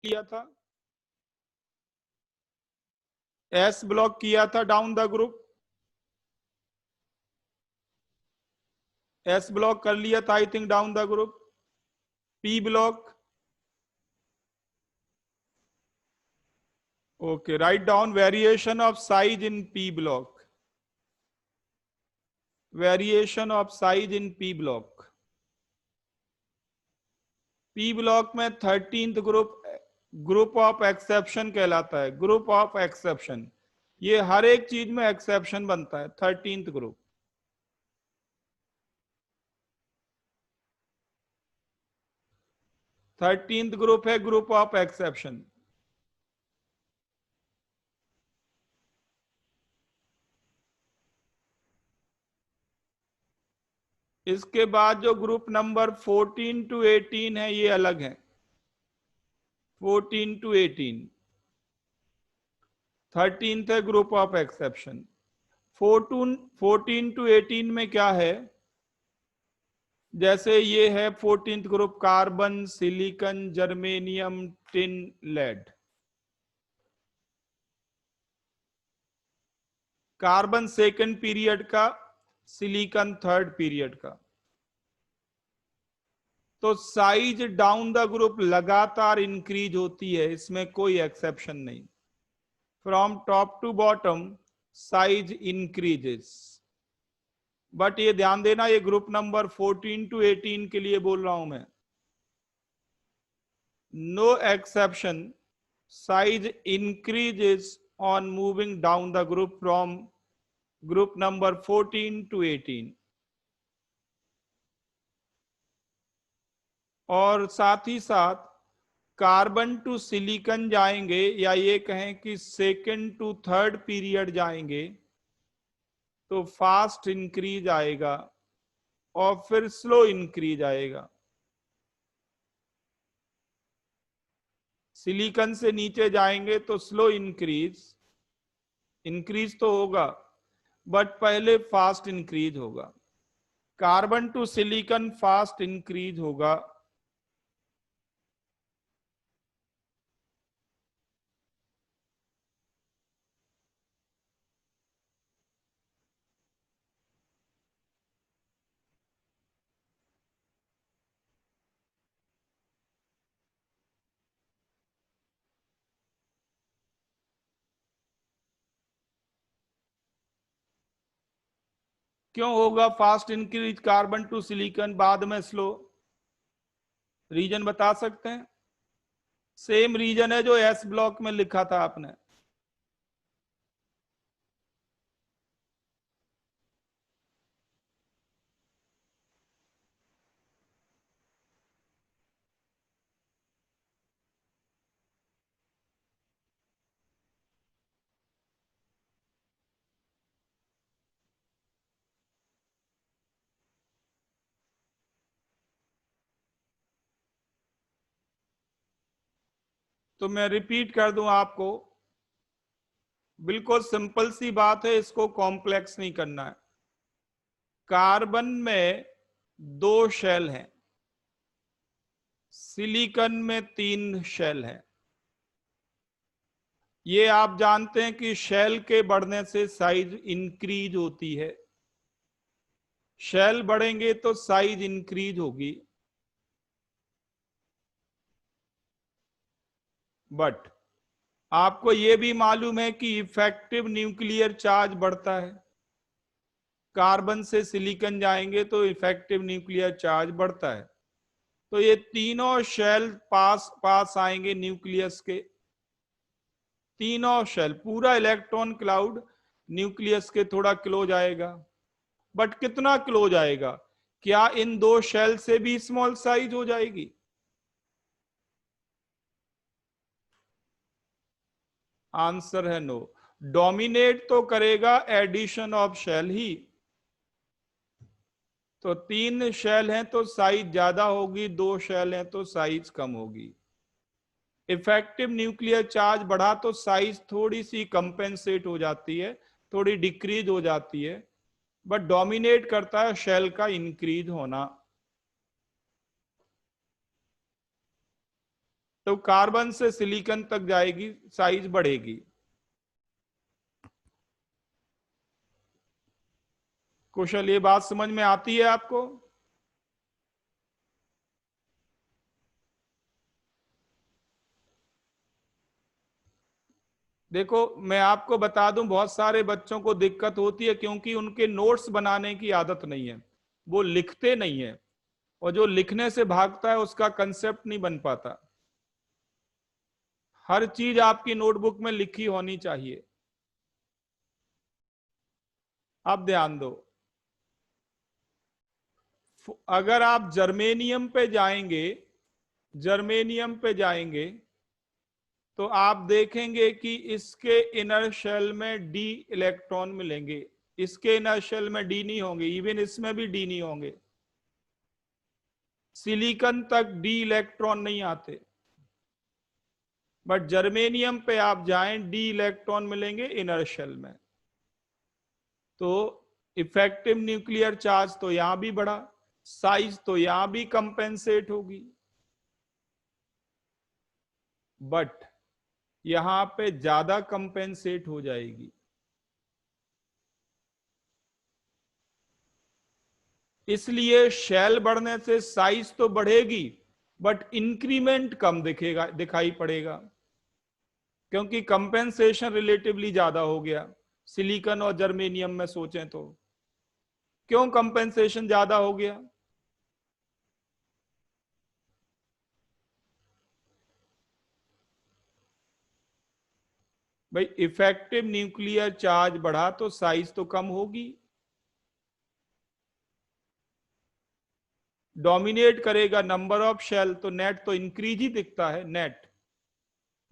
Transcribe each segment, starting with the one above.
किया था, S block किया था down the group, S block कर लिया था I think down the group, P block, okay write down variation of size in p block, variation of size in p block, P block में 13th group group of exception कहलाता है, group of exception, ये हर एक चीज में exception बनता है 13th group, thirteenth group है ग्रुप ऑफ एक्सेप्शन। इसके बाद जो ग्रुप नंबर 14 टू 18 है ये अलग है, 14 टू 18, 13th है ग्रुप ऑफ एक्सेप्शन। 14 टू 18 में क्या है, जैसे ये है 14th group carbon, silicon, germanium, tin, lead. Carbon second period का, सिलिकॉन थर्ड पीरियड का। तो साइज डाउन द ग्रुप लगातार इंक्रीज होती है, इसमें कोई एक्सेप्शन नहीं, from top to bottom size increases. But ये ध्यान देना, ये ग्रुप नंबर 14 टू 18 के लिए बोल रहा हूं मैं, no exception, size increases on moving down the group from group number 14 to 18। और साथ ही साथ कार्बन टू सिलिकॉन जाएंगे, या ये कहें कि सेकंड टू थर्ड पीरियड जाएंगे, तो फास्ट इंक्रीज आएगा और फिर स्लो इंक्रीज आएगा। सिलिकॉन से नीचे जाएंगे तो स्लो इंक्रीज, इंक्रीज तो होगा बट पहले फास्ट इंक्रीज होगा। Carbon to silicon fast increase होगा, क्यों होगा fast increase carbon to silicon बाद में स्लो, रीजन बता सकते हैं? सेम रीजन है जो एस ब्लॉक में लिखा था आपने। तो मैं रिपीट कर दूं आपको, बिल्कुल सिंपल सी बात है, इसको कॉम्प्लेक्स नहीं करना है। कार्बन में 2 शेल हैं, सिलिकॉन में 3 शेल हैं। ये आप जानते हैं कि शेल के बढ़ने से साइज इंक्रीज होती है, शेल बढ़ेंगे तो साइज इंक्रीज होगी। बट आपको यह भी मालूम है कि इफेक्टिव न्यूक्लियर चार्ज बढ़ता है, कार्बन से सिलिकॉन जाएंगे तो इफेक्टिव न्यूक्लियर चार्ज बढ़ता है। तो ये तीनों शेल पास पास आएंगे न्यूक्लियस के, तीनों शेल, पूरा इलेक्ट्रॉन क्लाउड न्यूक्लियस के थोड़ा क्लोज आएगा। बट कितना क्लोज आएगा? क्या इन 2 शेल से भी स्मॉल साइज हो जाएगी? आंसर है नो। डोमिनेट तो करेगा एडिशन ऑफ शेल ही, तो 3 शेल हैं तो साइज ज्यादा होगी, 2 शेल हैं तो साइज कम होगी। इफेक्टिव न्यूक्लियर चार्ज बढ़ा तो साइज थोड़ी सी कंपेंसेट हो जाती है, थोड़ी डिक्रीज हो जाती है, बट डोमिनेट करता है शेल का इंक्रीज होना। तो कार्बन से सिलिकॉन तक जाएगी, साइज बढ़ेगी। कुशल, ये बात समझ में आती है आपको? देखो मैं आपको बता दूं, बहुत सारे बच्चों को दिक्कत होती है क्योंकि उनके नोट्स बनाने की आदत नहीं है, वो लिखते नहीं है, और जो लिखने से भागता है उसका कंसेप्ट नहीं बन पाता। हर चीज आपकी नोटबुक में लिखी होनी चाहिए। अब ध्यान दो, अगर आप जर्मेनियम पे जाएंगे, जर्मेनियम पे जाएंगे तो आप देखेंगे कि इसके इनर शेल में डी इलेक्ट्रॉन मिलेंगे, इसके इनर शेल में डी नहीं होंगे, इवन इसमें भी डी नहीं होंगे। सिलिकॉन तक डी इलेक्ट्रॉन नहीं आते, बट जर्मेनियम पे आप जाएं डी इलेक्ट्रॉन मिलेंगे इनर शेल में। तो इफेक्टिव न्यूक्लियर चार्ज तो यहां भी बढ़ा, साइज तो यहां भी कंपेंसेट होगी, बट यहां पे ज्यादा कंपेंसेट हो जाएगी। इसलिए शेल बढ़ने से साइज तो बढ़ेगी, बट इंक्रीमेंट कम दिखेगा, दिखाई पड़ेगा, क्योंकि कंपेंसेशन रिलेटिवली ज्यादा हो गया। सिलिकॉन और जर्मेनियम में सोचें तो क्यों कंपेंसेशन ज्यादा हो गया? भाई इफेक्टिव न्यूक्लियर चार्ज बढ़ा तो साइज तो कम होगी, डोमिनेट करेगा नंबर ऑफ शेल, तो नेट तो इंक्रीज ही दिखता है नेट,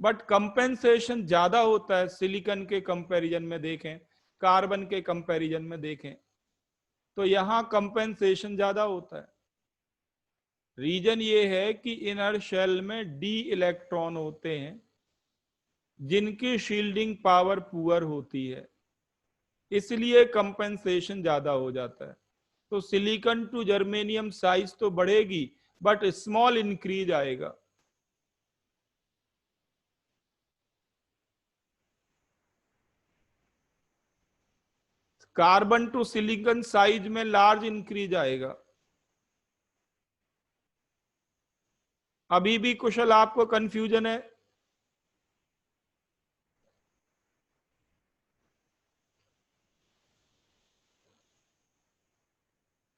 बट कंपेंसेशन ज्यादा होता है। सिलिकॉन के कंपैरिजन में देखें, कार्बन के कंपैरिजन में देखें, तो यहां कंपेंसेशन ज्यादा होता है। रीजन ये है कि इनर शेल में डी इलेक्ट्रॉन होते हैं जिनकी शील्डिंग पावर पुअर होती है, इसलिए कंपेंसेशन ज्यादा हो जाता है। तो सिलिकॉन टू जर्मेनियम साइज तो बढ़ेगी, बट स्मॉल इंक्रीज आएगा। कार्बन टू सिलिकॉन साइज में लार्ज इंक्रीज आएगा। अभी भी कुशल आपको कंफ्यूजन है?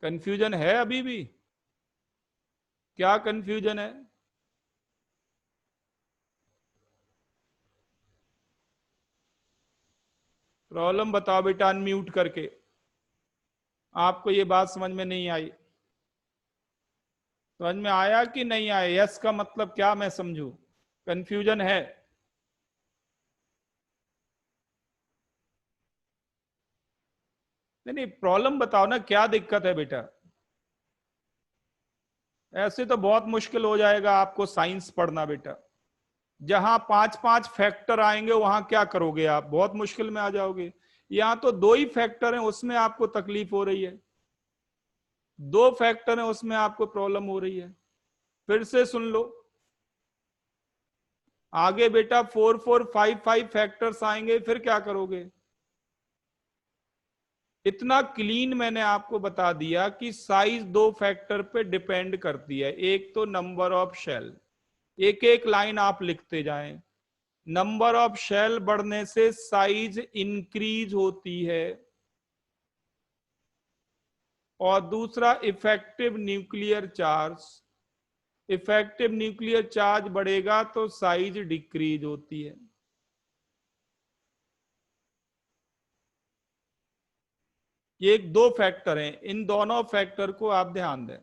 कंफ्यूजन है अभी भी? क्या कंफ्यूजन है? प्रॉब्लम बताओ बेटा अनम्यूट करके। आपको ये बात समझ में नहीं आई? समझ में आया कि नहीं आया? यस का मतलब क्या मैं समझू? कंफ्यूजन है? नहीं नहीं, प्रॉब्लम बताओ ना, क्या दिक्कत है बेटा? ऐसे तो बहुत मुश्किल हो जाएगा आपको साइंस पढ़ना बेटा। जहां पांच पांच फैक्टर आएंगे वहां क्या करोगे आप? बहुत मुश्किल में आ जाओगे। यहां तो दो ही फैक्टर हैं, उसमें आपको तकलीफ हो रही है। दो फैक्टर हैं उसमें आपको प्रॉब्लम हो रही है। फिर से सुन लो, आगे बेटा 4 4 5 5 फैक्टर्स आएंगे, फिर क्या करोगे? इतना क्लीन मैंने आपको बता दिया कि साइज दो फैक्टर पे डिपेंड करती है। एक तो नंबर ऑफ शेल, एक एक लाइन आप लिखते जाएं, नंबर ऑफ शेल बढ़ने से साइज इंक्रीज होती है, और दूसरा effective nuclear charge, effective nuclear charge बढ़ेगा तो साइज डिक्रीज होती है। ये एक दो फैक्टर हैं, इन दोनों फैक्टर को आप ध्यान दें।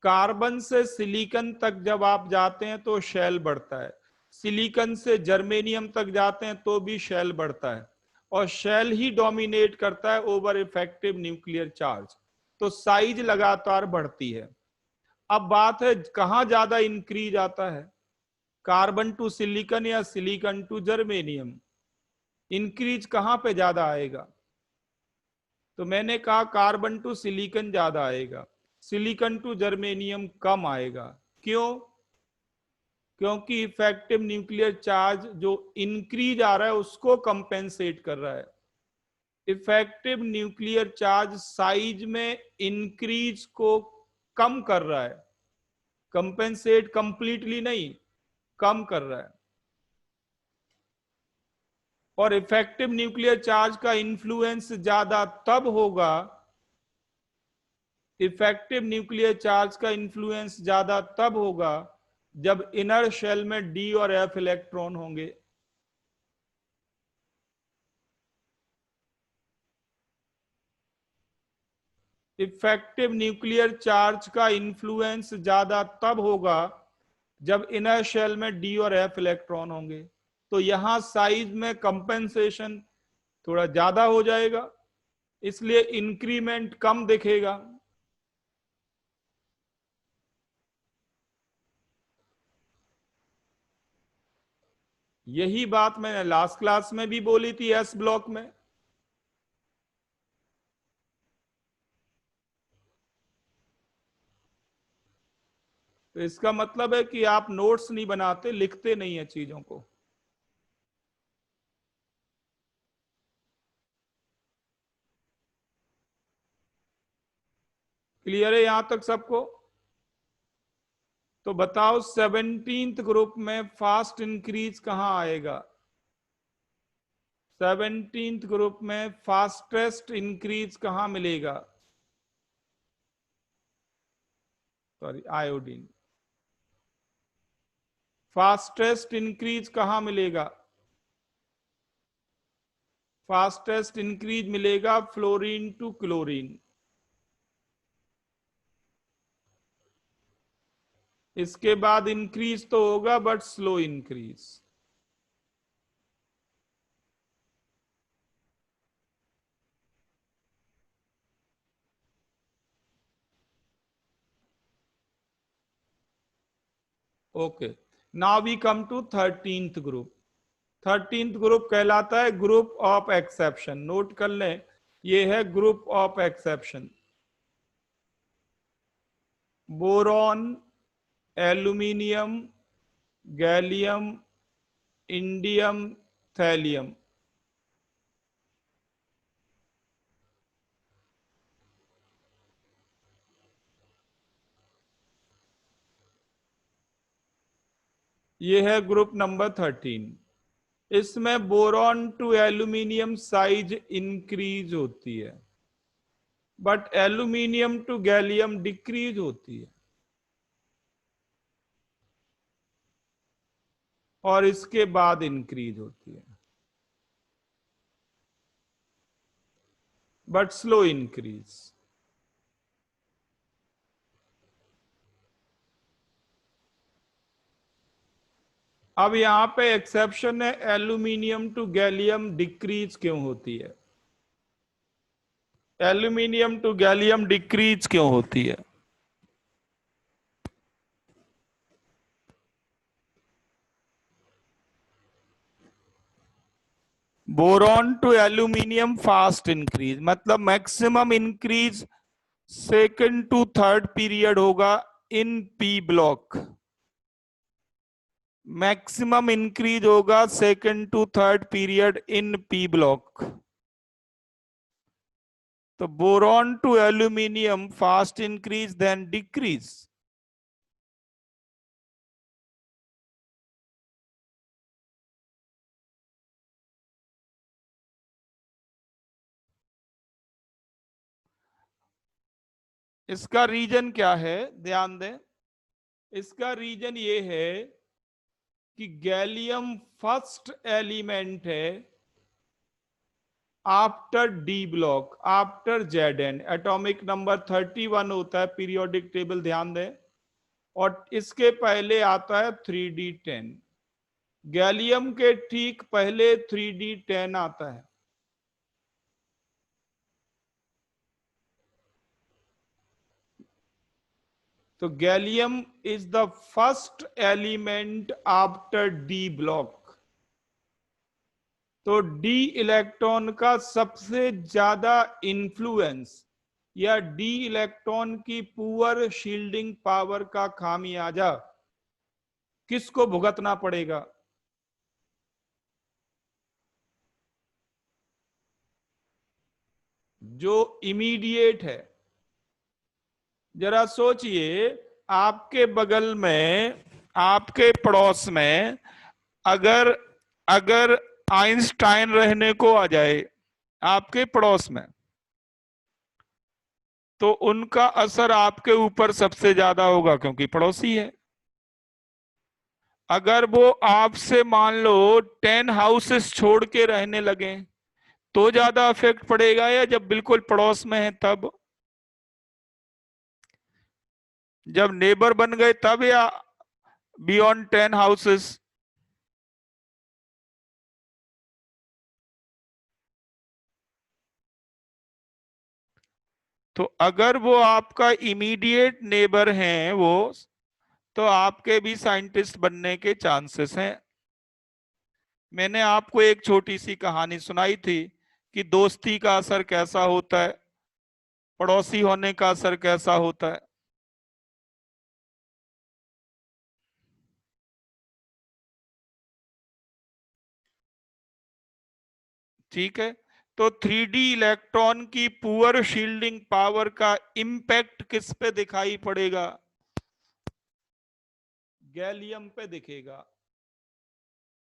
कार्बन से सिलिकॉन तक जब आप जाते हैं तो शेल बढ़ता है, सिलिकॉन से जर्मेनियम तक जाते हैं तो भी शेल बढ़ता है, और शेल ही डोमिनेट करता है ओवर इफेक्टिव न्यूक्लियर चार्ज, तो साइज लगातार बढ़ती है। अब बात है कहां ज्यादा इंक्रीज आता है, कार्बन टू सिलिकॉन या सिलिकॉन टू जर्मेनियम? इंक्रीज कहां पे ज्यादा आएगा? तो मैंने कहा कार्बन टू सिलिकॉन ज्यादा आएगा, सिलिकॉन टू जर्मेनियम कम आएगा। क्यों? क्योंकि इफेक्टिव न्यूक्लियर चार्ज जो इंक्रीज आ रहा है उसको कंपेंसेट कर रहा है। इफेक्टिव न्यूक्लियर चार्ज साइज में इंक्रीज को कम कर रहा है, कंपेंसेट कंप्लीटली नहीं, कम कर रहा है। और इफेक्टिव न्यूक्लियर चार्ज का इन्फ्लुएंस ज्यादा तब होगा, इफेक्टिव न्यूक्लियर चार्ज का इन्फ्लुएंस ज्यादा तब होगा जब इनर शेल में डी और एफ इलेक्ट्रॉन होंगे। इफेक्टिव न्यूक्लियर चार्ज का इन्फ्लुएंस ज्यादा तब होगा जब इनर शेल में डी और एफ इलेक्ट्रॉन होंगे। तो यहां साइज में कंपेंसेशन थोड़ा ज्यादा हो जाएगा, इसलिए इंक्रीमेंट कम दिखेगा। यही बात मैंने लास्ट क्लास में भी बोली थी एस ब्लॉक में। तो इसका मतलब है कि आप नोट्स नहीं बनाते, लिखते नहीं है चीजों को। क्लियर है यहां तक सबको? तो बताओ 17th ग्रुप में फास्ट इंक्रीज कहां आएगा? 17th ग्रुप में फास्टेस्ट इंक्रीज कहां मिलेगा? Sorry, iodine. फास्टेस्ट इंक्रीज कहां मिलेगा? फास्टेस्ट इंक्रीज मिलेगा फ्लोरीन टू क्लोरीन। इसके बाद इंक्रीज तो होगा but slow increase. Okay, now we come to 13th group. 13th group कहलाता है ग्रुप ऑफ एक्सेप्शन। नोट कर लें, ये है group of exception. Boron, aluminium, gallium, indium, thallium. ये है ग्रुप नंबर 13। इसमें boron to aluminium size increase होती है, but aluminium to gallium decrease होती है। और इसके बाद इंक्रीज होती है, बट स्लो इंक्रीज। अब यहां पे एक्सेप्शन है, एल्यूमिनियम टू गैलियम डिक्रीज क्यों होती है? एल्यूमिनियम टू गैलियम डिक्रीज क्यों होती है? Boron to aluminium fast increase, मतलब maximum increase second to third period होगा in p block. Maximum increase होगा second to third period in p block. तो boron to aluminium fast increase then decrease. इसका reason क्या है, ध्यान दें। इसका रीजन ये है कि गैलियम फर्स्ट एलिमेंट है after d block, after Z N. Atomic number 31 होता है पीरियोडिक टेबल, ध्यान दें। और इसके पहले आता है 3d10। गैलियम के ठीक पहले 3d10 आता है। तो gallium is the first element after d block. तो डी इलेक्ट्रॉन का सबसे ज्यादा इन्फ्लुएंस या डी इलेक्ट्रॉन की पुअर शील्डिंग पावर का खामियाजा किसको भुगतना पड़ेगा? जो इमीडिएट है। जरा सोचिए, आपके बगल में, आपके पड़ोस में अगर अगर आइंस्टाइन रहने को आ जाए आपके पड़ोस में, तो उनका असर आपके ऊपर सबसे ज्यादा होगा क्योंकि पड़ोसी है। अगर वो आपसे मान लो 10 हाउसेस छोड़ के रहने लगे तो ज्यादा इफेक्ट पड़ेगा, या जब बिल्कुल पड़ोस में है तब? जब नेबर बन गए तब, या बियॉन्ड 10 हाउसेस? तो अगर वो आपका इमीडिएट नेबर हैं वो, तो आपके भी साइंटिस्ट बनने के चांसेस हैं। मैंने आपको एक छोटी सी कहानी सुनाई थी कि दोस्ती का असर कैसा होता है, पड़ोसी होने का असर कैसा होता है। ठीक है, तो 3D इलेक्ट्रॉन की पुअर शील्डिंग पावर का इंपैक्ट किस पे दिखाई पड़ेगा? गैलियम पे दिखेगा।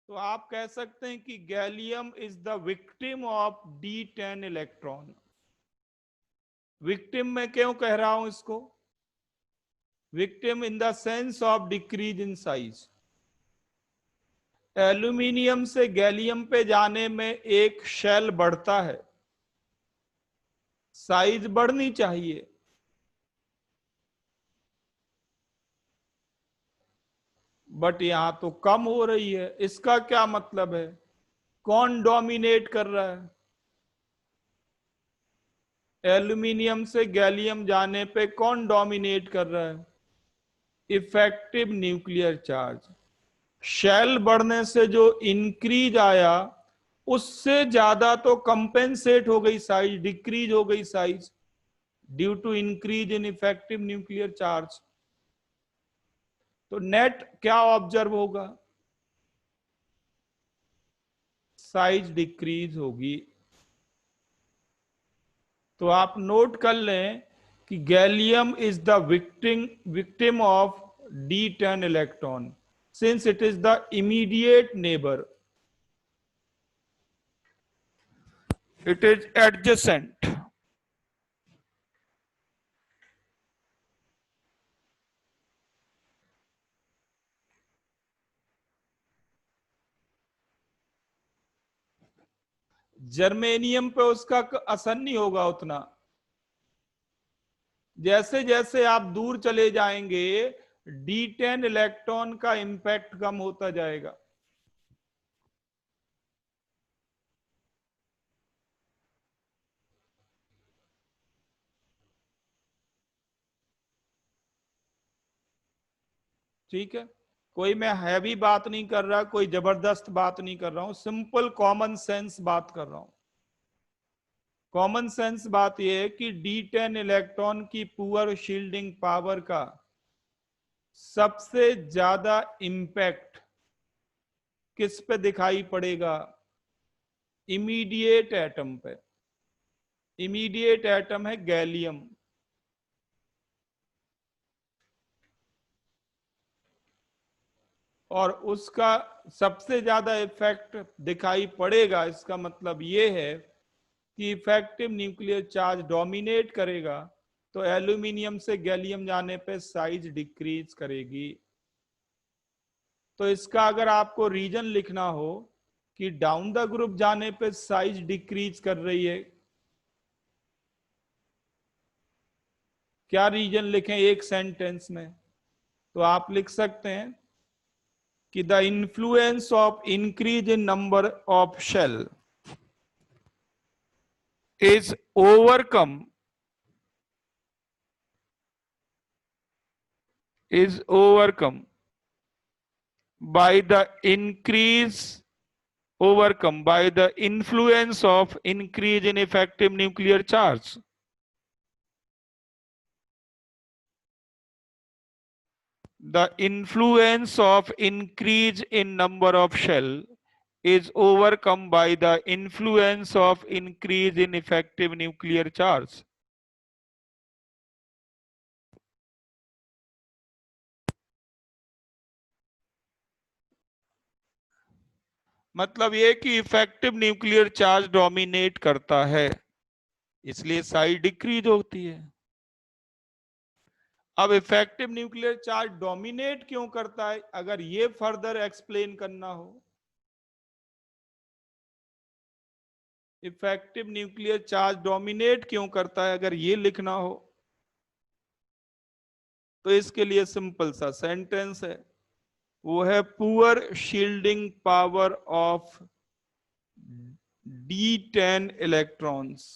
तो आप कह सकते हैं कि gallium is the victim of D10 electron. Victim मैं क्यों कह रहा हूं इसको? Victim in the sense of decrease in size. Aluminium से गैलियम पे जाने में एक शेल बढ़ता है, साइज बढ़नी चाहिए, बट यहां तो कम हो रही है। इसका क्या मतलब है? कौन डोमिनेट कर रहा है? एल्यूमिनियम से गैलियम जाने पे कौन डोमिनेट कर रहा है? Effective nuclear charge. शेल बढ़ने से जो इंक्रीज आया उससे ज्यादा तो कंपेंसेट हो गई साइज, डिक्रीज हो गई size due to increase in effective nuclear charge. तो नेट क्या ऑब्जर्व होगा? साइज डिक्रीज होगी। तो आप नोट कर लें कि gallium is the victim of D10 electron since it is the immediate neighbour, it is adjacent. Germanium पे उसका असर नहीं होगा उतना। जैसे जैसे आप दूर चले जाएंगे D10 इलेक्ट्रॉन का इंपैक्ट कम होता जाएगा। ठीक है, कोई मैं हैवी बात नहीं कर रहा, कोई जबरदस्त बात नहीं कर रहा हूं, सिंपल कॉमन सेंस बात कर रहा हूं। कॉमन सेंस बात यह है कि D10 इलेक्ट्रॉन की पुअर शील्डिंग पावर का सबसे ज्यादा इंपैक्ट किस पे दिखाई पड़ेगा? इमीडिएट एटम पे। इमीडिएट एटम है गैलियम। और उसका सबसे ज्यादा इफेक्ट दिखाई पड़ेगा, इसका मतलब ये है कि इफेक्टिव न्यूक्लियर चार्ज डोमिनेट करेगा, तो एल्यूमिनियम से गैलियम जाने पे साइज डिक्रीज करेगी। तो इसका अगर आपको रीजन लिखना हो कि डाउन द ग्रुप जाने पे साइज डिक्रीज कर रही है, क्या रीजन लिखें एक सेंटेंस में? तो आप लिख सकते हैं कि the influence of increase in number of shell is overcome by the increase overcome by the influence of increase in effective nuclear charge. The influence of increase in number of shell is overcome by the influence of increase in effective nuclear charge. मतलब ये कि effective nuclear charge dominate करता है, इसलिए size decrease होती है। अब effective nuclear charge dominate क्यों करता है, अगर ये फर्दर एक्सप्लेन करना हो, इफेक्टिव न्यूक्लियर चार्ज डोमिनेट क्यों करता है अगर ये लिखना हो, तो इसके लिए सिंपल सा सेंटेंस है, वो है poor shielding power of D10 electrons.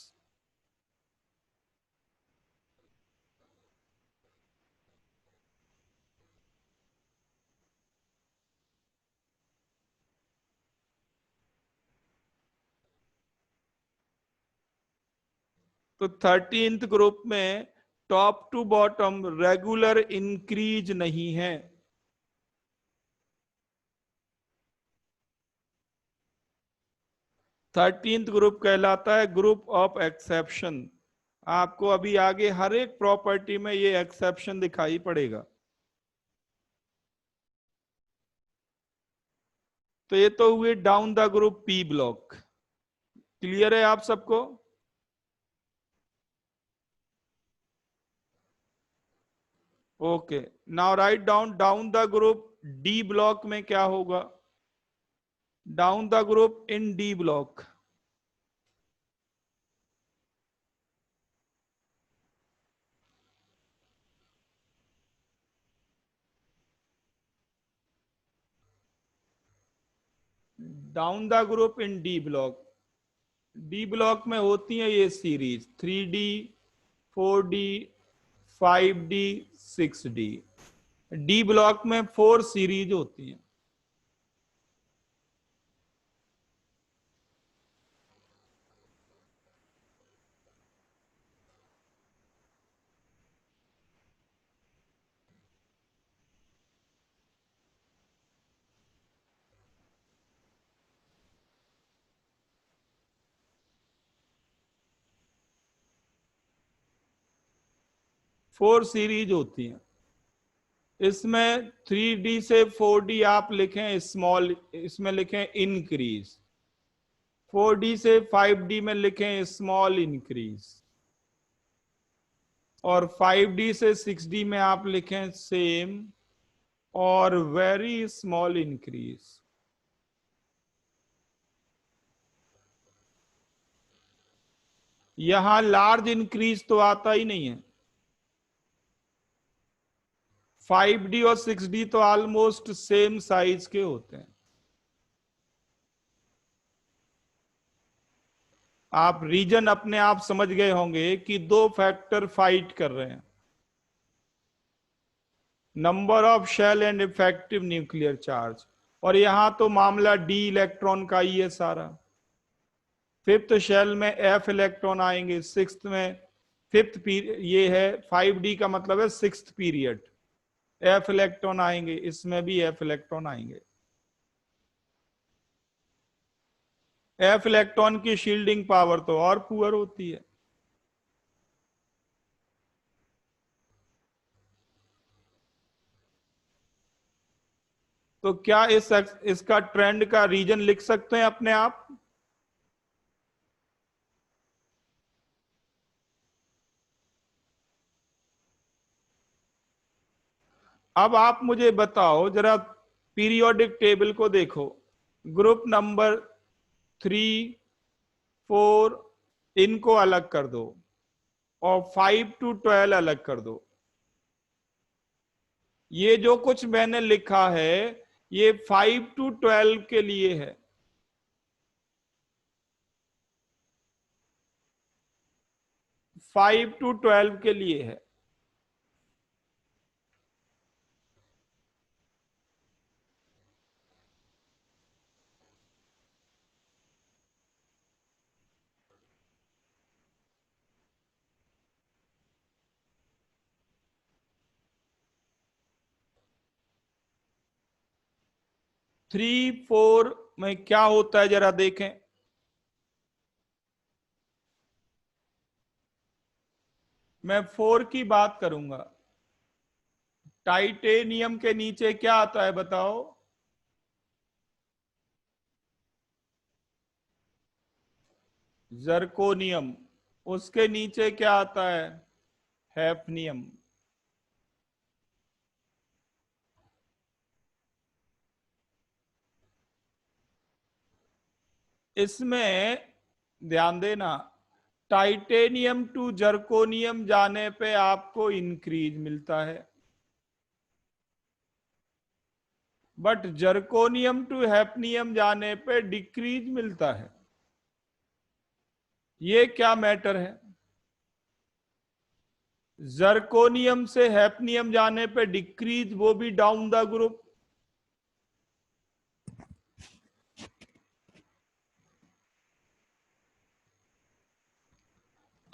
तो 13th ग्रुप में top to bottom regular increase नहीं है। थर्टींथ ग्रुप कहलाता है ग्रुप ऑफ एक्सेप्शन। आपको अभी आगे हर एक प्रॉपर्टी में ये एक्सेप्शन दिखाई पड़ेगा। तो ये तो हुए down the group P block. Clear है आप सबको? Okay, now write down the group D block में क्या होगा? Down the group in D block, down the group in D block, D block में होती है ये series 3D 4D 5D 6D। D block में 4 सीरीज होती है। फोर सीरीज होती है। इसमें 3D से 4D आप लिखें स्मॉल, इसमें लिखें इंक्रीज। 4D से 5D में लिखें स्मॉल इंक्रीज। और 5D से 6D में आप लिखें सेम और वेरी स्मॉल इंक्रीज। यहां लार्ज इंक्रीज तो आता ही नहीं है। 5D और 6D तो ऑलमोस्ट सेम साइज के होते हैं। आप रीजन अपने आप समझ गए होंगे कि दो फैक्टर फाइट कर रहे हैं, number of shell and effective nuclear charge. और यहां तो मामला डी इलेक्ट्रॉन का ही है सारा। फिफ्थ शेल में एफ इलेक्ट्रॉन आएंगे, सिक्स्थ में फिफ्थ पीरियड, ये है 5D का मतलब है सिक्स्थ पीरियड, एफ इलेक्ट्रॉन आएंगे, इसमें भी एफ इलेक्ट्रॉन आएंगे। एफ इलेक्ट्रॉन की शील्डिंग पावर तो और पुअर होती है। तो क्या इसका ट्रेंड का रीजन लिख सकते हैं अपने आप? अब आप मुझे बताओ जरा, पीरियोडिक टेबल को देखो, ग्रुप नंबर 3 4 इनको अलग कर दो और 5 to 12 अलग कर दो। ये जो कुछ मैंने लिखा है ये 5 to 12 के लिए है। 5 to 12 के लिए है। 3 4 में क्या होता है जरा देखें। मैं 4 की बात करूंगा। टाइटेनियम के नीचे क्या आता है बताओ? जर्कोनियम। उसके नीचे क्या आता है? हैफनियम। इसमें ध्यान देना, टाइटेनियम टू जर्कोनियम जाने पे आपको इंक्रीज मिलता है, बट जर्कोनियम टू हैफनियम जाने पे डिक्रीज मिलता है। ये क्या मैटर है? जर्कोनियम से हैफनियम जाने पे डिक्रीज, वो भी डाउन द ग्रुप।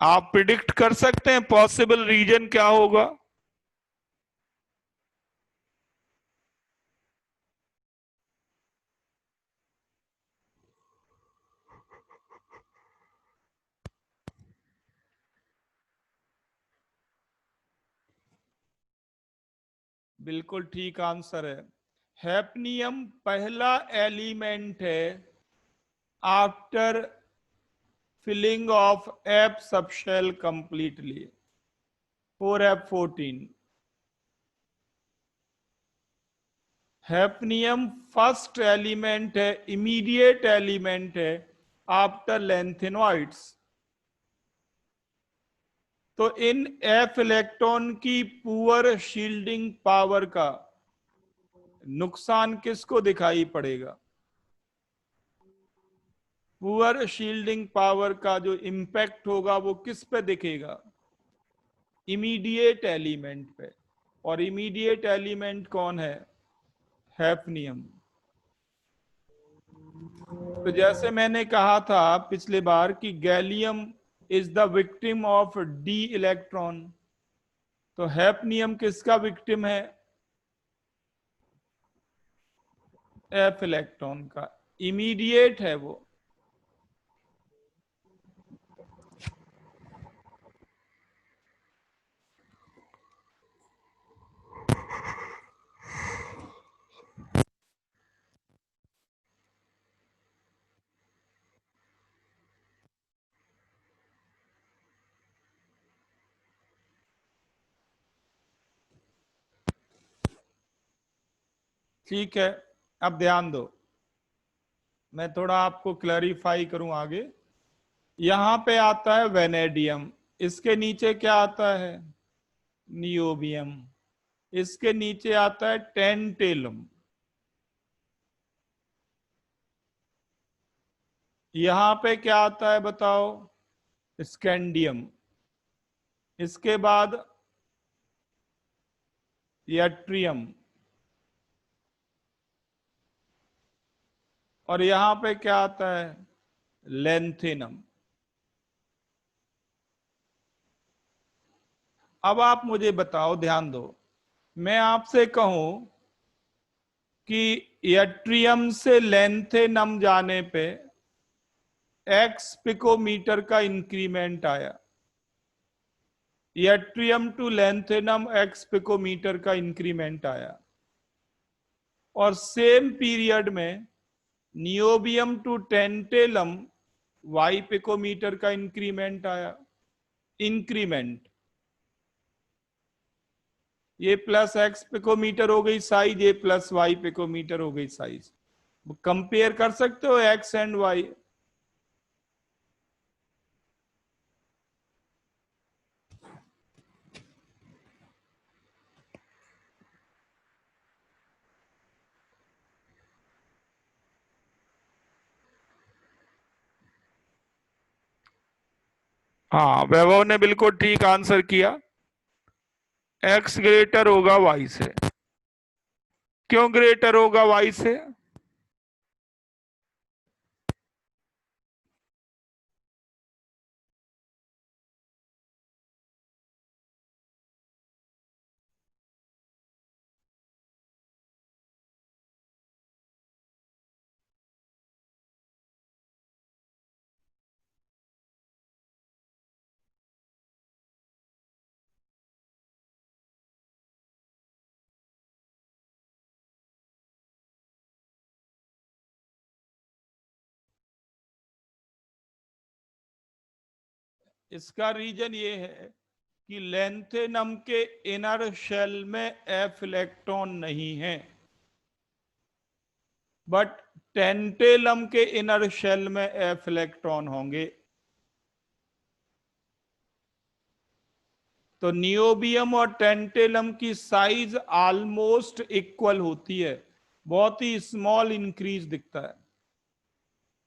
आप प्रिडिक्ट कर सकते हैं पॉसिबल रीजन क्या होगा? बिल्कुल ठीक आंसर है। हैफनियम पहला एलिमेंट है after filling of F subshell completely, 4F14। Hafnium first element है, इमीडिएट एलिमेंट है आफ्टर लैंथेनॉइड्स। तो इन एफ इलेक्ट्रॉन की पुअर शील्डिंग पावर का नुकसान किसको दिखाई पड़ेगा? पुअर शील्डिंग पावर का जो इंपैक्ट होगा वो किस पे दिखेगा? इमीडिएट एलिमेंट पे। और इमीडिएट एलिमेंट कौन है? हैफनियम। तो जैसे मैंने कहा था पिछले बार कि gallium is the victim of D electron, तो हैफनियम किसका विक्टिम है? एफ इलेक्ट्रॉन का। इमीडिएट है वो। ठीक है, अब ध्यान दो, मैं थोड़ा आपको क्लैरिफाई करूं आगे। यहां पे आता है वेनेडियम, इसके नीचे क्या आता है? नियोबियम। इसके नीचे आता है टेंटेलम। यहां पे क्या आता है बताओ? स्कैंडियम। इसके बाद यट्रियम। और यहां पे क्या आता है? लेंथिनम। अब आप मुझे बताओ, ध्यान दो, मैं आपसे कहूं कि यट्रियम से लेंथेनम जाने पे एक्स पिकोमीटर का इंक्रीमेंट आया, yttrium to lanthanum x picometer का इंक्रीमेंट आया, और सेम पीरियड में niobium to tantalum y picometer का इंक्रीमेंट आया। इंक्रीमेंट, ये प्लस एक्स पिकोमीटर हो गई साइज, ये प्लस वाई पिकोमीटर हो गई साइज। कंपेयर कर सकते हो एक्स एंड वाई। हाँ, वैभव ने बिल्कुल ठीक आंसर किया। एक्स ग्रेटर होगा वाई से। क्यों ग्रेटर होगा वाई से? इसका रीजन ये है कि लेंथेनम के इनर शेल में एफ इलेक्ट्रॉन नहीं है, बट टेंटेलम के इनर शेल में एफ इलेक्ट्रॉन होंगे। तो नियोबियम और टेंटेलम की साइज ऑलमोस्ट इक्वल होती है, बहुत ही स्मॉल इंक्रीज दिखता है,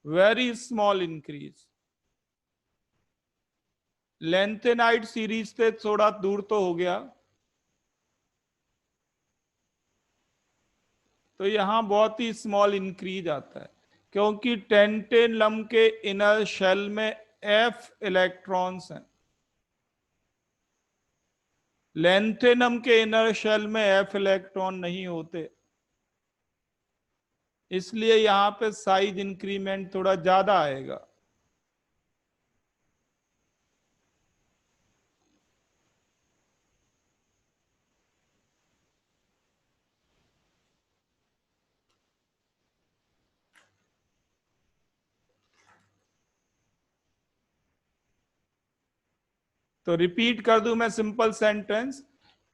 very small increase. Lanthanide series से थोड़ा दूर तो हो गया, तो यहां बहुत ही स्मॉल इंक्रीज आता है, क्योंकि टेंटेलम के इनर शेल में एफ इलेक्ट्रॉन्स हैं। लेंथेनम के इनर शेल में एफ इलेक्ट्रॉन नहीं होते, इसलिए यहां पे साइज इंक्रीमेंट थोड़ा ज्यादा आएगा। तो रिपीट कर दूं मैं simple sentence,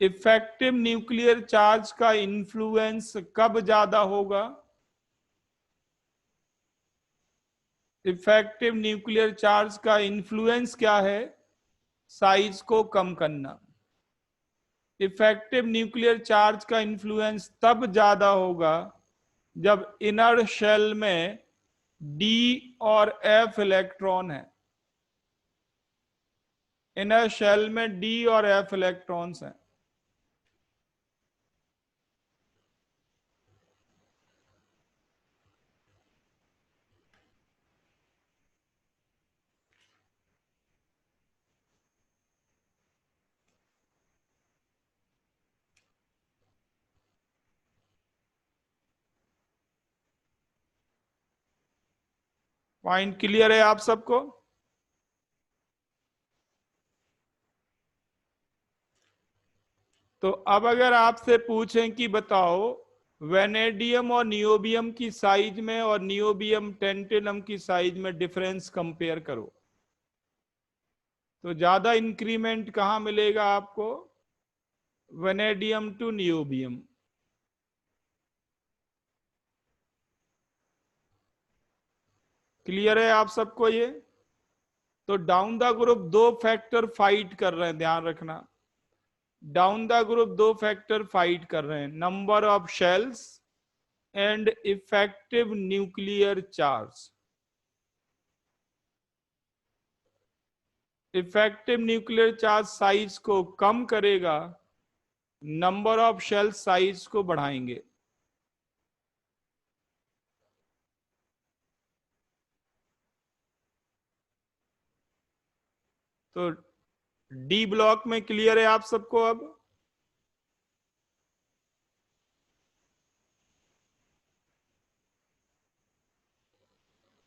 effective nuclear charge का इन्फ्लुएंस कब ज्यादा होगा? इफेक्टिव न्यूक्लियर चार्ज का इन्फ्लुएंस क्या है? साइज को कम करना। इफेक्टिव न्यूक्लियर चार्ज का इन्फ्लुएंस तब ज्यादा होगा जब इनर शेल में डी और एफ इलेक्ट्रॉन है। इनर शेल में डी और एफ इलेक्ट्रॉन्स हैं। पॉइंट क्लियर है आप सबको? तो अब अगर आपसे पूछें कि बताओ वेनेडियम और नियोबियम की साइज में और नियोबियम टेंटेनम की साइज में डिफरेंस कंपेयर करो, तो ज्यादा इंक्रीमेंट कहां मिलेगा आपको? Vanadium to niobium. क्लियर है आप सबको ये? तो डाउन द ग्रुप दो फैक्टर फाइट कर रहे हैं, ध्यान रखना। डाउन द ग्रुप दो फैक्टर फाइट कर रहे हैं, number of shells and effective nuclear charge. Effective nuclear charge size को कम करेगा, नंबर ऑफ शेल साइज को बढ़ाएंगे। तो डी ब्लॉक में क्लियर है आप सबको अब?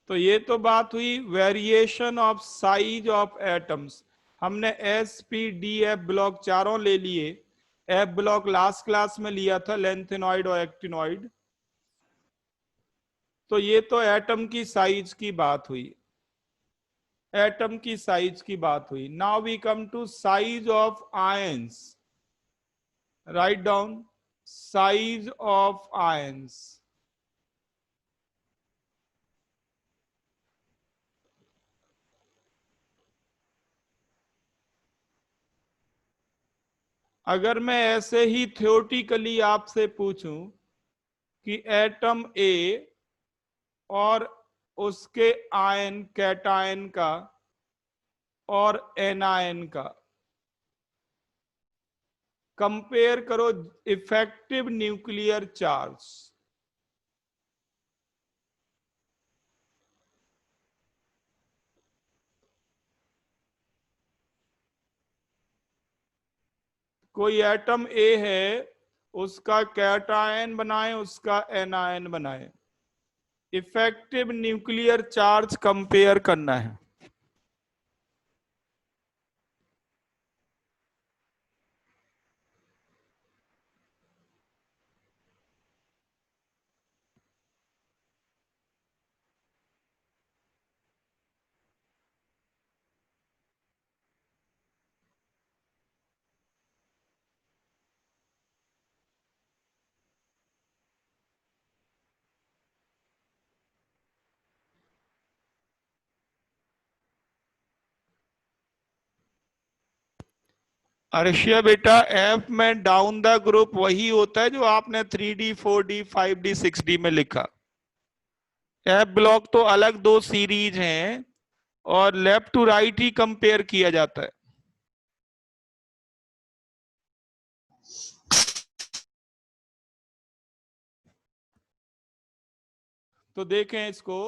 तो ये तो बात हुई variation of size of atoms. हमने s p d f block चारों ले लिए। एफ ब्लॉक लास्ट क्लास में लिया था, लेंथेनॉइड और एक्टिनॉइड। तो ये तो एटम की साइज की बात हुई, एटम की साइज की बात हुई। Now we come to size of ions. Right down size of ions. अगर मैं ऐसे ही थ्योरेटिकली आपसे पूछूं कि एटम ए और उसके आयन कैटायन का और एनायन का कंपेयर करो, इफेक्टिव न्यूक्लियर चार्ज। कोई एटम ए है, उसका कैटायन बनाए, उसका एनायन बनाए, इफेक्टिव न्यूक्लियर चार्ज कंपेयर करना है। अर्शिया बेटा, एफ में डाउन द ग्रुप वही होता है जो आपने 3D 4D 5D 6D में लिखा। एफ ब्लॉक तो अलग दो सीरीज हैं और लेफ्ट टू राइट ही कंपेयर किया जाता है। तो देखें इसको,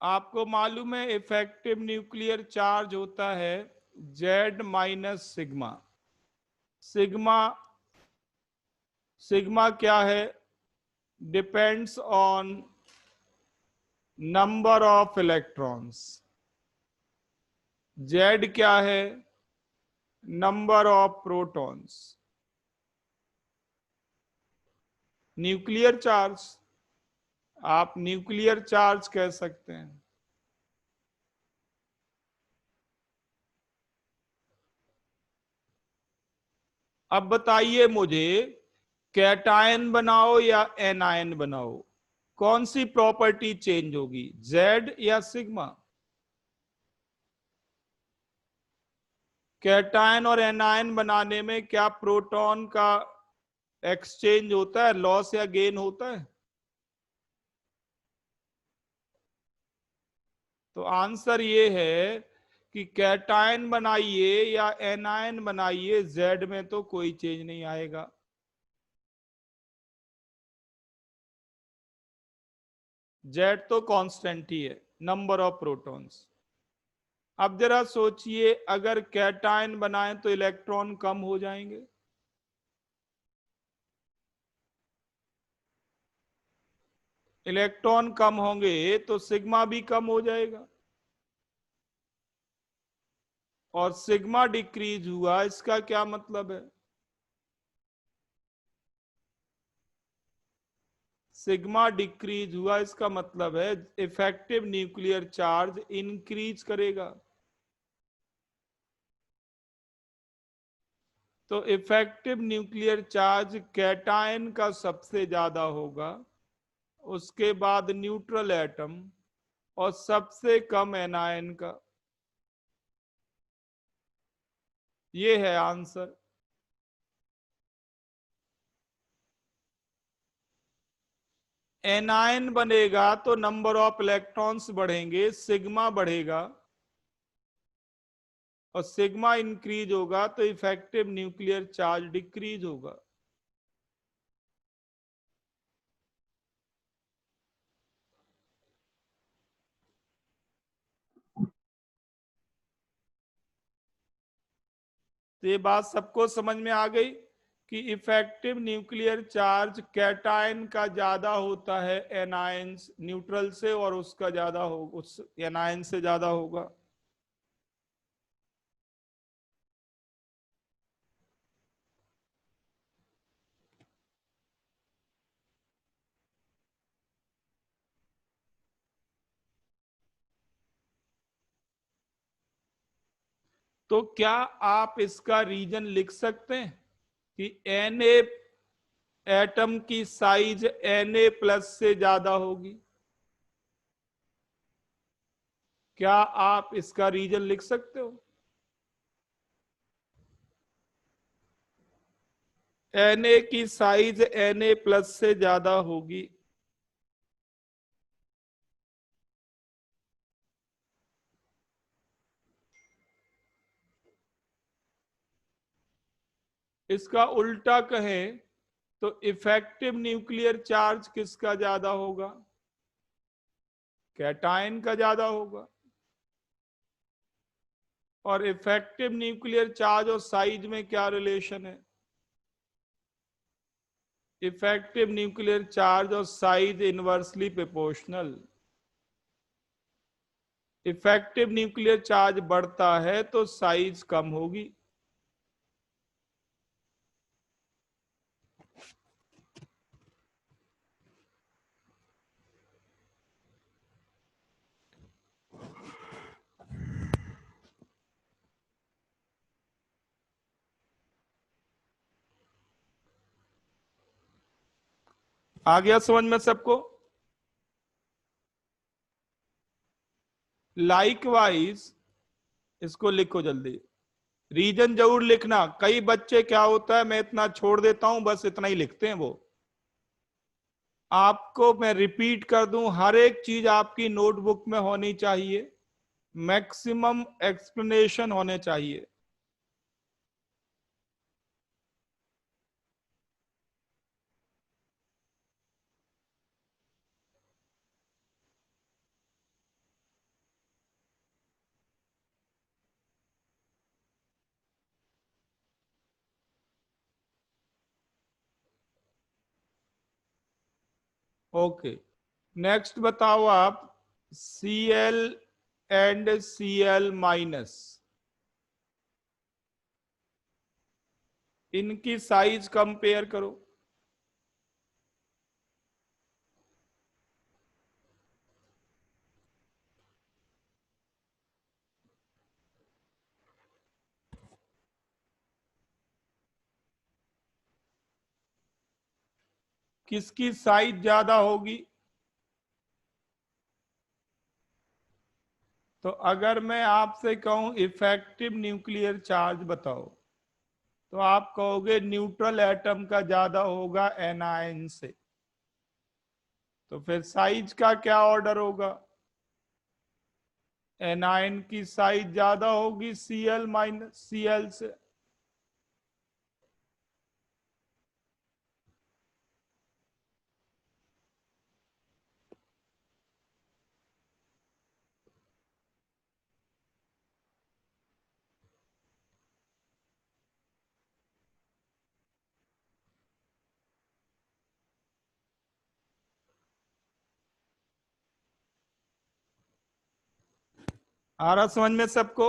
आपको मालूम है इफेक्टिव न्यूक्लियर चार्ज होता है Z minus sigma. Sigma sigma क्या है? Depends on number of electrons. Z क्या है? Number of protons. Nuclear charge, आप न्यूक्लियर चार्ज कह सकते हैं। अब बताइए मुझे, कैटायन बनाओ या एनायन बनाओ, कौन सी प्रॉपर्टी चेंज होगी, जेड या सिग्मा? कैटायन और एनायन बनाने में क्या प्रोटॉन का एक्सचेंज होता है, लॉस या गेन होता है? तो आंसर ये है कि कैटायन बनाइए या एनायन बनाइए, जेड में तो कोई चेंज नहीं आएगा। जेड तो कांस्टेंट ही है, नंबर ऑफ प्रोटॉन्स। अब जरा सोचिए, अगर कैटायन बनाएं तो इलेक्ट्रॉन कम हो जाएंगे। इलेक्ट्रॉन कम होंगे तो सिग्मा भी कम हो जाएगा, और सिग्मा डिक्रीज हुआ, इसका क्या मतलब है? सिग्मा डिक्रीज हुआ इसका मतलब है इफेक्टिव न्यूक्लियर चार्ज इंक्रीज करेगा। तो इफेक्टिव न्यूक्लियर चार्ज कैटायन का सबसे ज्यादा होगा, उसके बाद न्यूट्रल एटम, और सबसे कम एनायन का। ये है आंसर। एनायन बनेगा तो नंबर ऑफ इलेक्ट्रॉन्स बढ़ेंगे, सिग्मा बढ़ेगा, और सिग्मा इंक्रीज होगा तो इफेक्टिव न्यूक्लियर चार्ज डिक्रीज होगा। तो ये बात सबको समझ में आ गई कि इफेक्टिव न्यूक्लियर चार्ज कैटायन का ज्यादा होता है एनायन न्यूट्रल से, और उसका ज्यादा हो उस एनायन से ज्यादा होगा। तो क्या आप इसका रीजन लिख सकते हैं कि Na एटम की साइज Na प्लस से ज्यादा होगी? क्या आप इसका रीजन लिख सकते हो? Na की साइज Na प्लस से ज्यादा होगी। इसका उल्टा कहें तो इफेक्टिव न्यूक्लियर चार्ज किसका ज्यादा होगा? कैटायन का ज्यादा होगा। और इफेक्टिव न्यूक्लियर चार्ज और साइज में क्या रिलेशन है? इफेक्टिव न्यूक्लियर चार्ज और size inversely proportional. Effective nuclear charge बढ़ता है तो साइज कम होगी। आ गया समझ में सबको? लाइकवाइज इसको लिखो जल्दी। रीजन जरूर लिखना। कई बच्चे क्या होता है, मैं इतना छोड़ देता हूं, बस इतना ही लिखते हैं वो। आपको मैं रिपीट कर दूं, हर एक चीज आपकी नोटबुक में होनी चाहिए, मैक्सिमम एक्सप्लेनेशन होने चाहिए। ओके, नेक्स्ट बताओ आप। Cl एंड Cl माइनस, इनकी साइज कंपेयर करो। किसकी साइज ज्यादा होगी? तो अगर मैं आपसे कहूं इफेक्टिव न्यूक्लियर चार्ज बताओ, तो आप कहोगे न्यूट्रल एटम का ज्यादा होगा एनायन से। तो फिर साइज का क्या ऑर्डर होगा? एनायन की साइज ज्यादा होगी Cl माइनस Cl से। आ रहा समझ में सबको?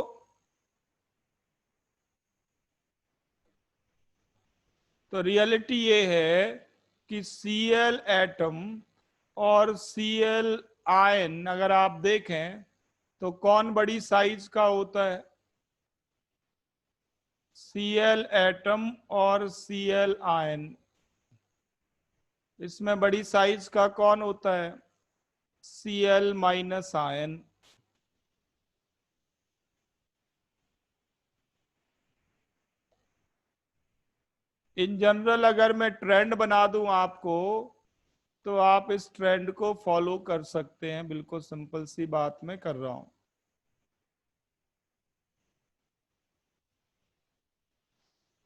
तो रियलिटी ये है कि Cl एटम और Cl आयन अगर आप देखें तो कौन बड़ी साइज का होता है? Cl एटम और Cl आयन, इसमें बड़ी साइज का कौन होता है? Cl minus ion. In general अगर मैं ट्रेंड बना दूं आपको, तो आप इस ट्रेंड को फॉलो कर सकते हैं। बिल्कुल सिंपल सी बात मैं कर रहा हूं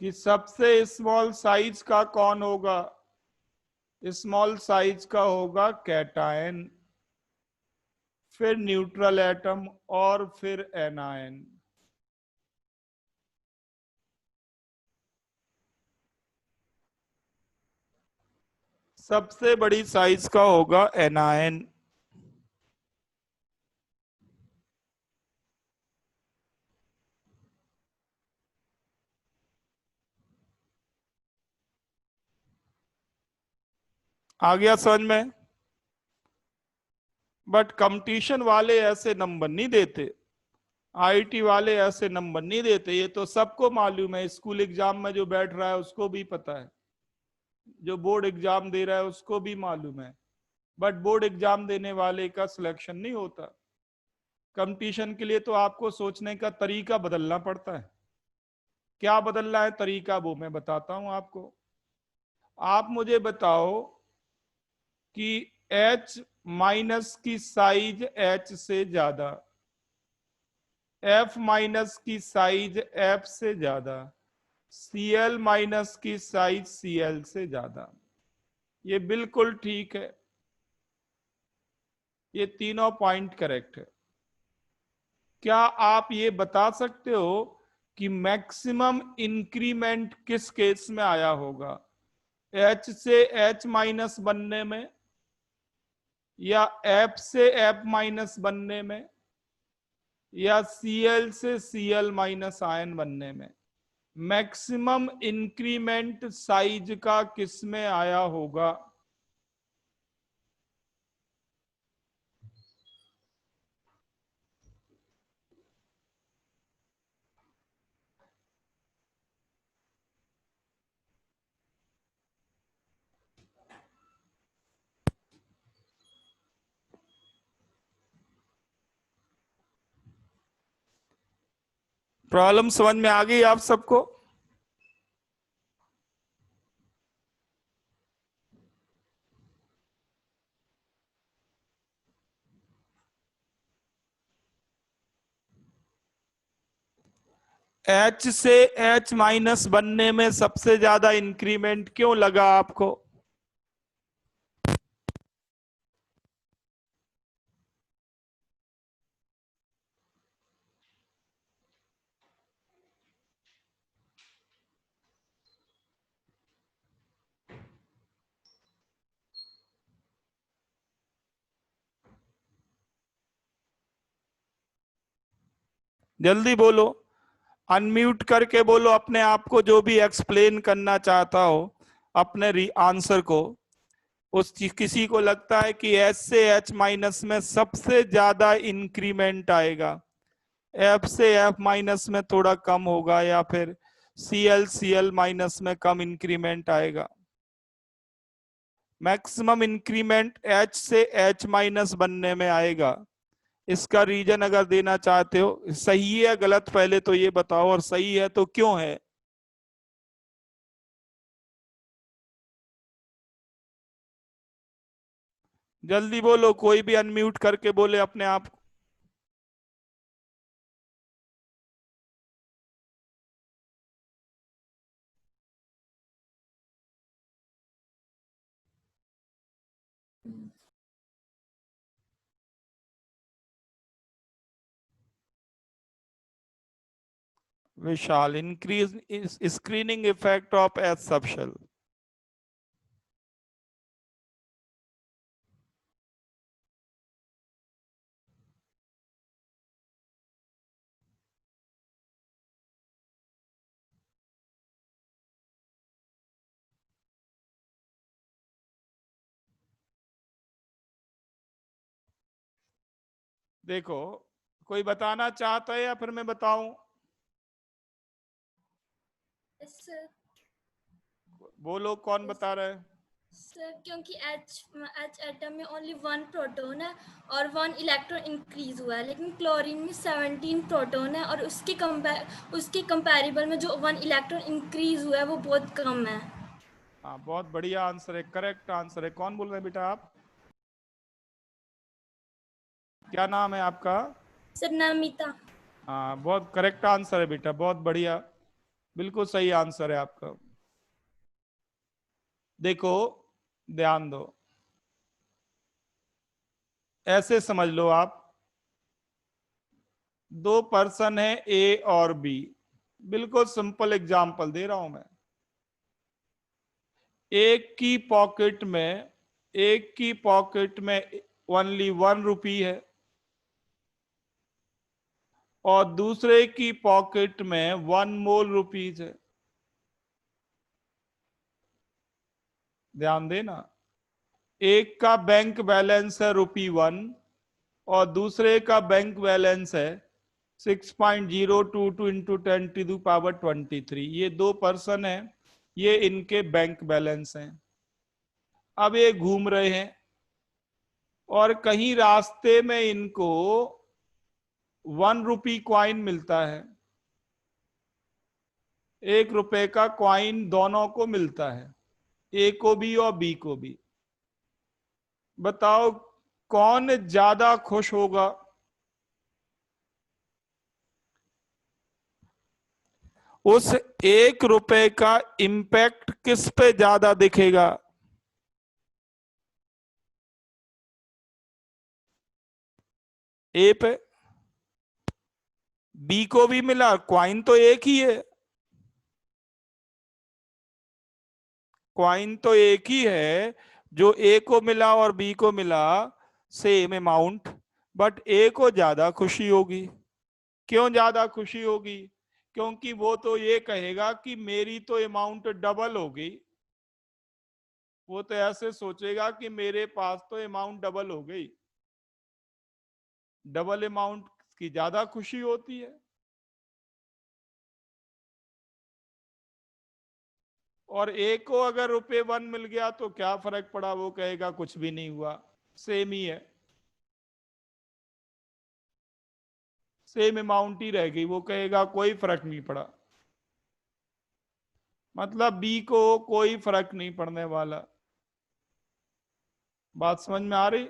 कि सबसे स्मॉल साइज का कौन होगा? स्मॉल साइज का होगा कैटायन, फिर न्यूट्रल एटम और फिर एनायन। सबसे बड़ी साइज का होगा एनायन। आ गया समझ में? बट कंपटीशन वाले ऐसे नंबर नहीं देते, आईटी वाले ऐसे नंबर नहीं देते। ये तो सबको मालूम है, स्कूल एग्जाम में जो बैठ रहा है उसको भी पता है, जो बोर्ड एग्जाम दे रहा है उसको भी मालूम है। बट बोर्ड एग्जाम देने वाले का सिलेक्शन नहीं होता। कंपटीशन के लिए तो आपको सोचने का तरीका बदलना पड़ता है। क्या बदलना है तरीका, वो मैं बताता हूं आपको। आप मुझे बताओ कि H माइनस की साइज H से ज्यादा, F माइनस की साइज F से ज्यादा, Cl माइनस की साइज Cl से ज्यादा। ये बिल्कुल ठीक है, ये तीनों पॉइंट करेक्ट है। क्या आप ये बता सकते हो कि मैक्सिमम इंक्रीमेंट किस केस में आया होगा? H से H माइनस बनने में, या F से F माइनस बनने में, या Cl से Cl माइनस आयन बनने में? मैक्सिमम इंक्रीमेंट साइज का किस में आया होगा? प्रॉब्लम समझ में आ गई आप सबको? H से H माइनस बनने में सबसे ज्यादा इंक्रीमेंट क्यों लगा आपको? जल्दी बोलो, अनम्यूट करके बोलो अपने आप को, जो भी एक्सप्लेन करना चाहता हो अपने आंसर को। किसी को लगता है कि एच से एच माइनस में सबसे ज्यादा इंक्रीमेंट आएगा, एफ से एफ माइनस में थोड़ा कम होगा, या फिर सी एल माइनस में कम इंक्रीमेंट आएगा? मैक्सिमम इंक्रीमेंट एच से एच माइनस बनने में आएगा। इसका रीजन अगर देना चाहते हो, सही है गलत पहले तो ये बताओ, और सही है तो क्यों है? जल्दी बोलो, कोई भी अनम्यूट करके बोले अपने आप को। Vishal, increase screening effect of h subshell. देखो, कोई बताना चाहता है या फिर मैं बताऊं? सर, बोलो कौन बता रहा है? सर क्योंकि एच एटम में ओनली 1 प्रोटॉन है और 1 इलेक्ट्रॉन इंक्रीज हुआ है, लेकिन क्लोरीन में 17 प्रोटॉन है और उसके कंपैरेबल में जो 1 इलेक्ट्रॉन इंक्रीज हुआ है वो बहुत कम है। हाँ, बहुत बढ़िया आंसर है, करेक्ट आंसर है। कौन बोल रहे हैं बेटा आप? क्या नाम है आपका? सर नमिता। हाँ, बहुत करेक्ट आंसर है बेटा, बहुत बढ़िया, बिल्कुल सही आंसर है आपका। देखो, ध्यान दो, ऐसे समझ लो आप, दो पर्सन है ए और बी, बिल्कुल सिंपल एग्जांपल दे रहा हूं मैं। एक की पॉकेट में ओनली 1 रुपी है, और दूसरे की पॉकेट में 1 मोल रुपीज है। ध्यान देना, एक का बैंक बैलेंस है ₹1 और दूसरे का बैंक बैलेंस है 6.022 इंटू 10⁻23। ये दो पर्सन है, ये इनके बैंक बैलेंस हैं। अब ये घूम रहे हैं और कहीं रास्ते में इनको 1 रुपी क्वाइन मिलता है, 1 रुपए का क्वाइन दोनों को मिलता है, ए को भी और बी को भी। बताओ कौन ज्यादा खुश होगा? उस 1 रुपए का इंपैक्ट किस पे ज्यादा दिखेगा? ए पे। बी को भी मिला, क्वाइन तो एक ही है, क्वाइन तो एक ही है, जो ए को मिला और बी को मिला सेम अमाउंट, बट ए को ज्यादा खुशी होगी। क्यों ज्यादा खुशी होगी? क्योंकि वो तो ये कहेगा कि मेरी तो अमाउंट डबल हो गई। वो तो ऐसे सोचेगा कि मेरे पास तो अमाउंट डबल हो गई। डबल अमाउंट की ज्यादा खुशी होती है। और ए को अगर ₹1 मिल गया तो क्या फर्क पड़ा, वो कहेगा कुछ भी नहीं हुआ, सेम ही है। सेम अमाउंट ही रह गई, वो कहेगा कोई फर्क नहीं पड़ा, मतलब बी को कोई फर्क नहीं पड़ने वाला। बात समझ में आ रही?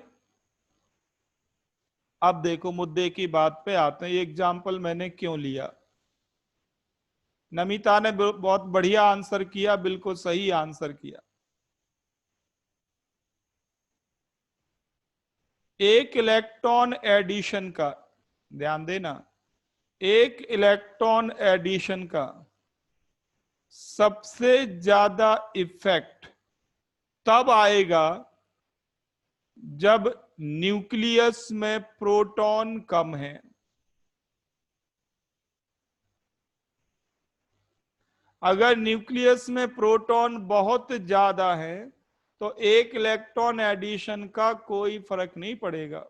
अब देखो मुद्दे की बात पे आते हैं, ये एग्जाम्पल मैंने क्यों लिया। नमिता ने बहुत बढ़िया आंसर किया, बिल्कुल सही आंसर किया। एक इलेक्ट्रॉन एडिशन का, ध्यान देना, एक इलेक्ट्रॉन एडिशन का सबसे ज्यादा इफेक्ट तब आएगा जब न्यूक्लियस में प्रोटॉन कम है। अगर न्यूक्लियस में प्रोटॉन बहुत ज्यादा है तो एक इलेक्ट्रॉन एडिशन का कोई फर्क नहीं पड़ेगा।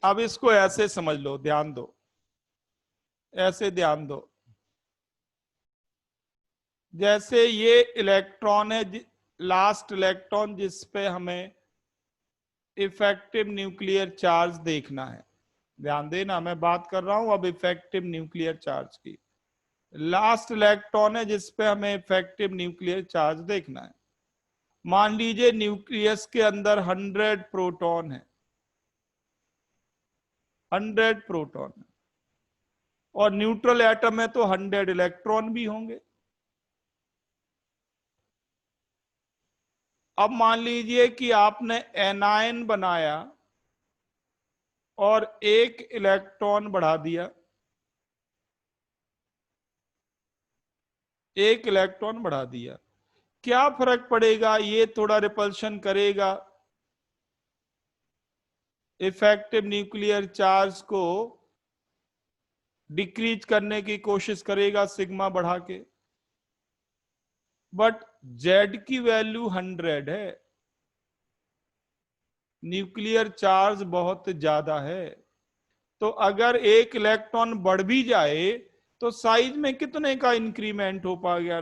अब इसको ऐसे समझ लो, ध्यान दो, ऐसे ध्यान दो, जैसे ये इलेक्ट्रॉन है, लास्ट इलेक्ट्रॉन जिस पे हमें इफेक्टिव न्यूक्लियर चार्ज देखना है। ध्यान देना, मैं बात कर रहा हूं अब इफेक्टिव न्यूक्लियर चार्ज की। लास्ट इलेक्ट्रॉन है जिस पे हमें इफेक्टिव न्यूक्लियर चार्ज देखना है। मान लीजिए न्यूक्लियस के अंदर 100 प्रोटॉन है, 100 प्रोटॉन है, और न्यूट्रल एटम में तो 100 इलेक्ट्रॉन भी होंगे। अब मान लीजिए कि आपने एनायन बनाया और एक इलेक्ट्रॉन बढ़ा दिया, एक इलेक्ट्रॉन बढ़ा दिया, क्या फर्क पड़ेगा? ये थोड़ा रिपल्शन करेगा, इफेक्टिव न्यूक्लियर चार्ज को डिक्रीज करने की कोशिश करेगा सिग्मा बढ़ा के, बट जेड की वैल्यू 100 है, न्यूक्लियर चार्ज बहुत ज्यादा है। तो अगर एक इलेक्ट्रॉन बढ़ भी जाए तो साइज में कितने का इंक्रीमेंट हो पाएगा?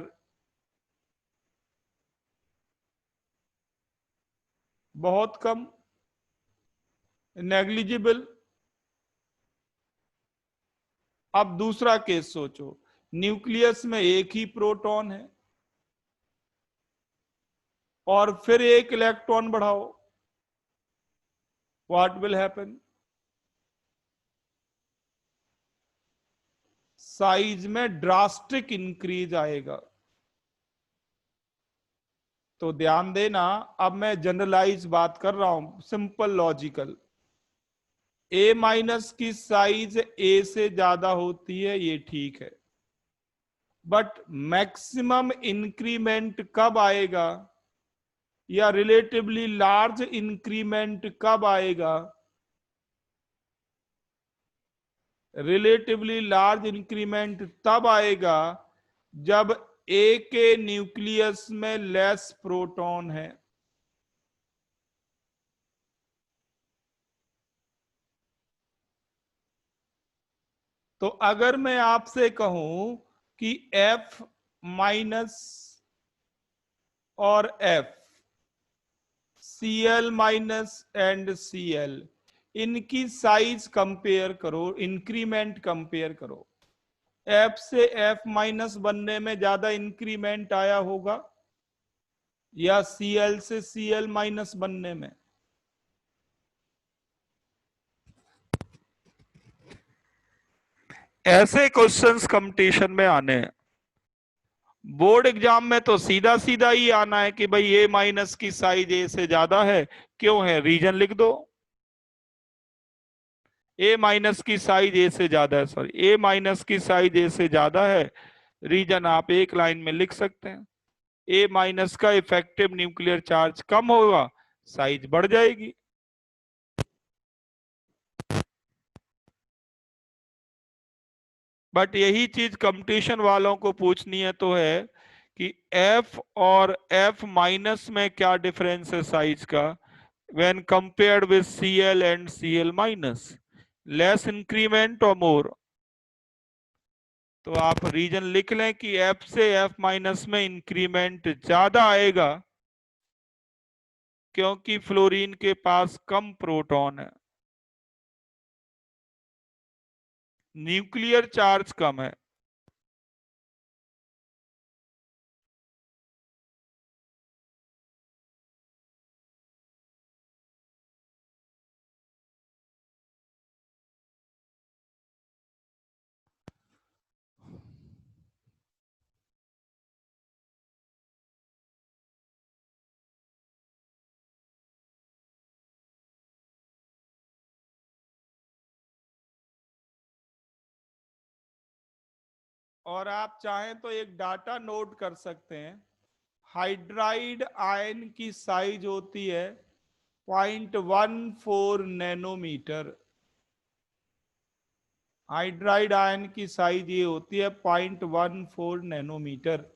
बहुत कम, नेग्लिजिबल। अब दूसरा केस सोचो, न्यूक्लियस में एक ही प्रोटॉन है और फिर एक इलेक्ट्रॉन बढ़ाओ, व्हाट विल हैपन? साइज में ड्रास्टिक इंक्रीज आएगा। तो ध्यान देना, अब मैं जनरलाइज बात कर रहा हूं, सिंपल लॉजिकल। ए माइनस की साइज ए से ज्यादा होती है, ये ठीक है, बट मैक्सिमम इंक्रीमेंट कब आएगा, या रिलेटिवली लार्ज इंक्रीमेंट कब आएगा? रिलेटिवली लार्ज इंक्रीमेंट तब आएगा जब ए के न्यूक्लियस में लेस प्रोटॉन है। तो अगर मैं आपसे कहूं कि F माइनस और F, Cl minus and Cl, इनकी साइज कंपेयर करो, इंक्रीमेंट कंपेयर करो, F से F माइनस बनने में ज्यादा इंक्रीमेंट आया होगा या Cl से Cl माइनस बनने में? ऐसे क्वेश्चंस कंपटीशन में आने हैं। बोर्ड एग्जाम में तो सीधा सीधा ही आना है कि भाई ए माइनस की साइज ए से ज्यादा है, क्यों है, रीजन लिख दो। ए माइनस की साइज ए से ज्यादा है, सॉरी, ए माइनस की साइज ए से ज्यादा है, रीजन आप एक लाइन में लिख सकते हैं। ए माइनस का इफेक्टिव न्यूक्लियर चार्ज कम होगा, साइज बढ़ जाएगी। बट यही चीज कंपटीशन वालों को पूछनी है तो है कि F और F माइनस में क्या डिफरेंस है साइज का when compared with Cl and Cl minus. Less increment और मोर। तो आप रीजन लिख लें कि F से F माइनस में इंक्रीमेंट ज्यादा आएगा क्योंकि फ्लोरीन के पास कम प्रोटॉन है, न्यूक्लियर चार्ज कम है। और आप चाहें तो एक डाटा नोट कर सकते हैं। हाइड्राइड आयन की साइज होती है 0.14 नैनोमीटर। हाइड्राइड आयन की साइज ये होती है 0.14 नैनोमीटर।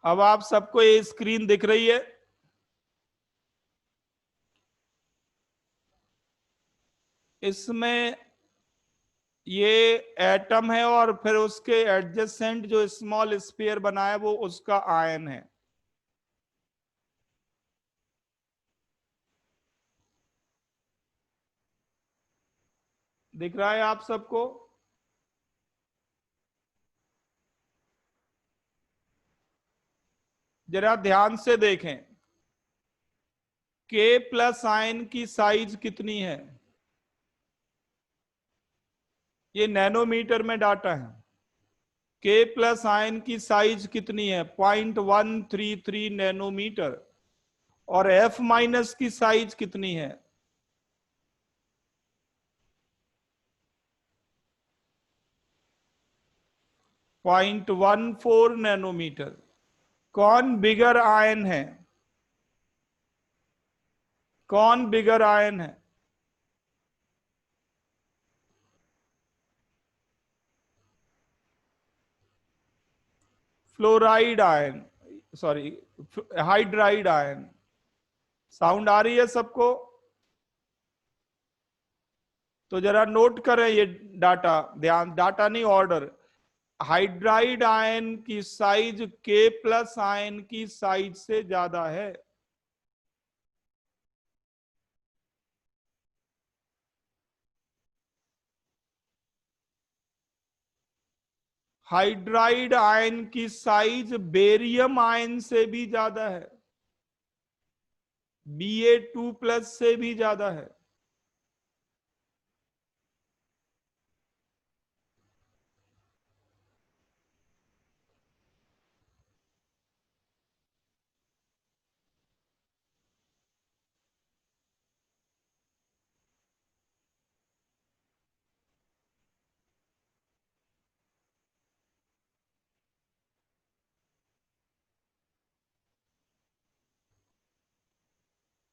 अब आप सबको ये स्क्रीन दिख रही है? इसमें ये एटम है और फिर उसके एडजेसेंट जो स्मॉल स्फीयर बना है वो उसका आयन है। दिख रहा है आप सबको? जरा ध्यान से देखें। के प्लस आयन की साइज कितनी है? ये नैनोमीटर में डाटा है। के प्लस आयन की साइज कितनी है? 0.133 नैनोमीटर। और एफ माइनस की साइज कितनी है? 0.14 नैनोमीटर। कौन बिगर आयन है? कौन बिगर आयन है? Fluoride ion, sorry, hydride ion. Sound आ रही है सबको? तो जरा नोट करें ये डाटा, ध्यान, डाटा नहीं ऑर्डर। हाइड्राइड आयन की साइज के प्लस आयन की साइज से ज्यादा है। हाइड्राइड आयन की साइज बेरियम आयन से भी ज्यादा है, Ba2+ से भी ज्यादा है।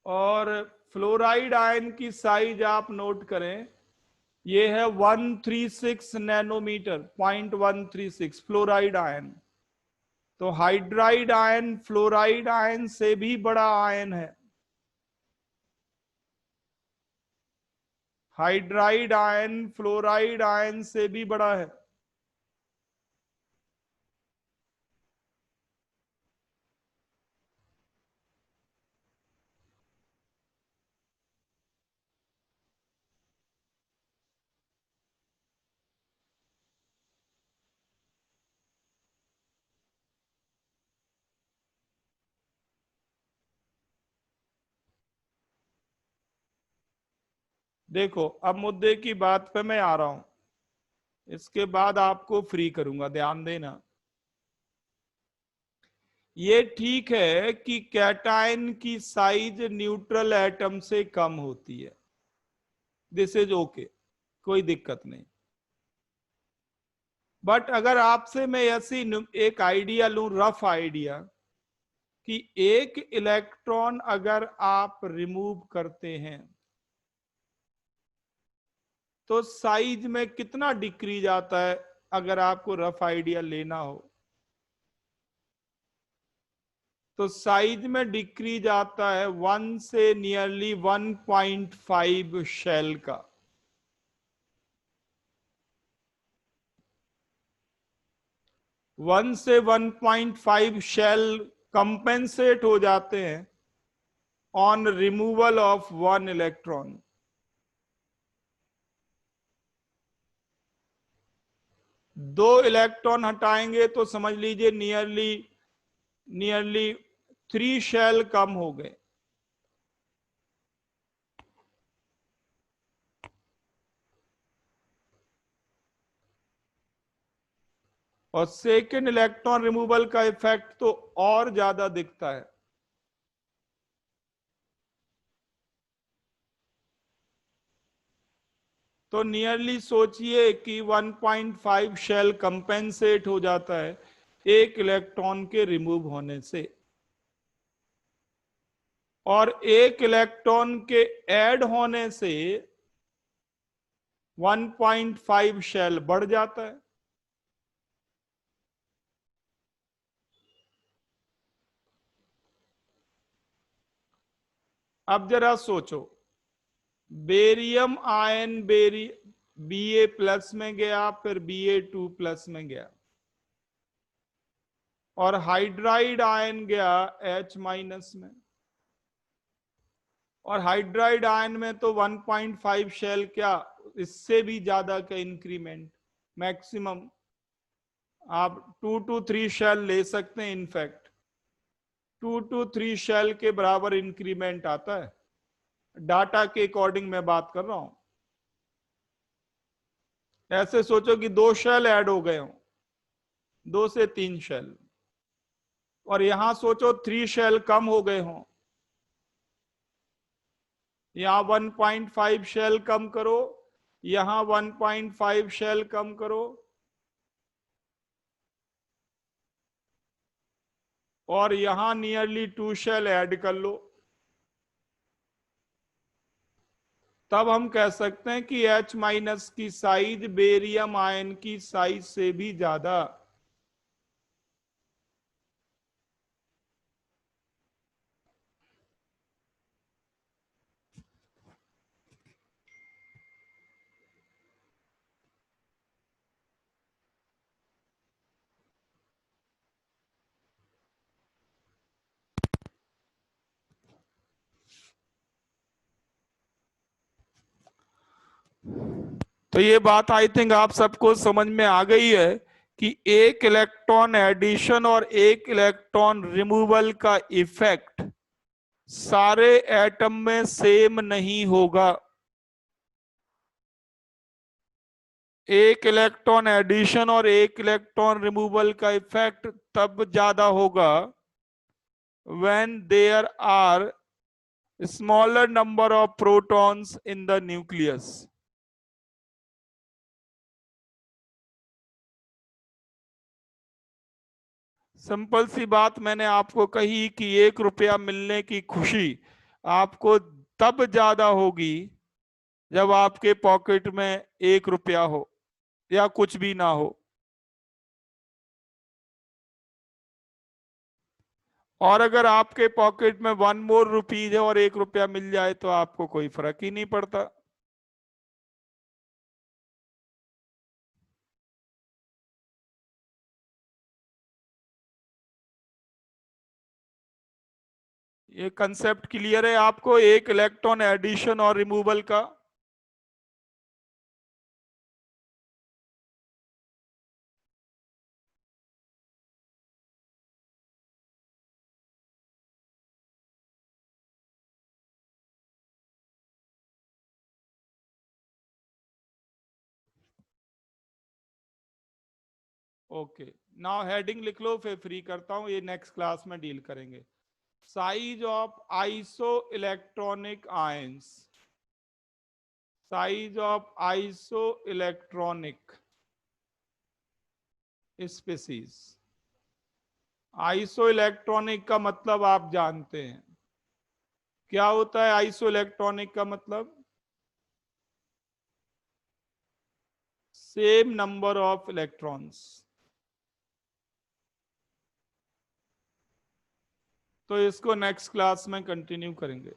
और फ्लोराइड आयन की साइज आप नोट करें, ये है 136 नैनोमीटर, 0.136 फ्लोराइड आयन। तो हाइड्राइड आयन फ्लोराइड आयन से भी बड़ा आयन है। हाइड्राइड आयन फ्लोराइड आयन से भी बड़ा है। देखो, अब मुद्दे की बात पे मैं आ रहा हूं, इसके बाद आपको फ्री करूंगा, ध्यान देना। ये ठीक है कि कैटायन की साइज न्यूट्रल एटम से कम होती है, दिस इज ओके, कोई दिक्कत नहीं। बट अगर आपसे मैं ऐसी एक आइडिया लूं, रफ आइडिया, कि एक इलेक्ट्रॉन अगर आप रिमूव करते हैं तो साइज में कितना डिक्रीज आता है अगर आपको रफ आइडिया लेना हो? तो साइज में डिक्रीज आता है 1 से नियरली 1.5 शेल का। वन से 1.5 शेल कंपेंसेट हो जाते हैं ऑन रिमूवल ऑफ 1 इलेक्ट्रॉन। दो इलेक्ट्रॉन हटाएंगे तो समझ लीजिए नियरली 3 शेल कम हो गए। और सेकेंड इलेक्ट्रॉन रिमूवल का इफेक्ट तो और ज्यादा दिखता है। तो नियरली सोचिए कि 1.5 शेल कंपेंसेट हो जाता है एक इलेक्ट्रॉन के रिमूव होने से, और एक इलेक्ट्रॉन के ऐड होने से 1.5 शेल बढ़ जाता है। अब जरा सोचो, बेरियम आयन Ba+ में गया, फिर Ba2+ में गया, और हाइड्राइड आयन गया H- में। और हाइड्राइड आयन में तो 1.5 शेल, क्या इससे भी ज्यादा का इंक्रीमेंट, मैक्सिमम आप 2 to 3 शेल ले सकते हैं। इनफैक्ट 2 to 3 शेल के बराबर इंक्रीमेंट आता है। डाटा के अकॉर्डिंग मैं बात कर रहा हूं। ऐसे सोचो कि 2 शेल ऐड हो गए हो, 2 से 3 शेल, और यहां सोचो 3 शेल कम हो गए हो। यहां 1.5 शेल कम करो, यहां 1.5 शेल कम करो, और यहां नियरली 2 शेल ऐड कर लो। तब हम कह सकते हैं कि H- की साइज बेरियम आयन की साइज से भी ज्यादा। तो ये बात आई थिंक आप सबको समझ में आ गई है कि एक इलेक्ट्रॉन एडिशन और एक इलेक्ट्रॉन रिमूवल का इफेक्ट सारे एटम में सेम नहीं होगा। एक इलेक्ट्रॉन एडिशन और एक इलेक्ट्रॉन रिमूवल का इफेक्ट तब ज्यादा होगा when there are smaller number of protons in the nucleus। Simple सी बात मैंने आपको कही कि 1 रुपया मिलने की खुशी आपको तब ज्यादा होगी जब आपके पॉकेट में 1 रुपया हो या कुछ भी ना हो। और अगर आपके पॉकेट में 1 more रुपीज है और 1 रुपया मिल जाए तो आपको कोई फर्क ही नहीं पड़ता। ये कंसेप्ट क्लियर है आपको, एक इलेक्ट्रॉन एडिशन और रिमूवल का? ओके, नाउ हेडिंग लिख लो, फिर फ्री करता हूं, ये नेक्स्ट क्लास में डील करेंगे। Size of iso electronic ions, size of iso electronic species. Iso electronic का मतलब आप जानते हैं क्या होता है? आइसो इलेक्ट्रॉनिक का मतलब सेम नंबर ऑफ इलेक्ट्रॉन्स। तो इसको नेक्स्ट क्लास में कंटिन्यू करेंगे।